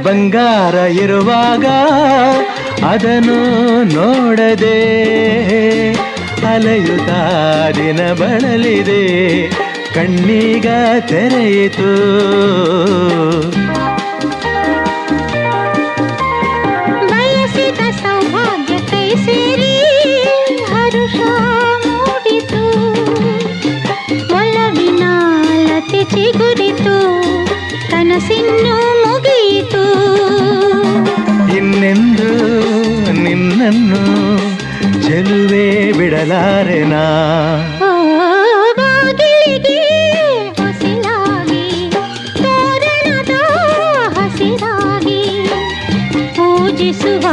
ಬಂಗಾರ ಇರುವಾಗ ಅದನ್ನು ನೋಡದೆ ಅಲೆಯುತ್ತಾ ದಿನ ಬಳಲಿದೆ, ಕಣ್ಣೀಗ ತೆರೆಯಿತು. ಬಯಸಿದ ಸೌಭಾಗ್ಯ ಕೈ ಸೇರಿ ಹರುಷ ಮೂಡಿತು, ಒಲವಿನ ಲತೆ ಚಿಗುರಿತು, ಕನಸಿನ್ನು ಮುಗಿಯಿತು. ಇನ್ನೆಂದು ನಿನ್ನನ್ನು ಚೆಲುವೆ ಬಿಡಲಾರೆನಾ. ಬಾಗಿಲಿಗೆ ಹೊಸಿಲಾಗಿ ತೋರಣದ ಹಸಿರಾಗಿ ಪೂಜಿಸುವ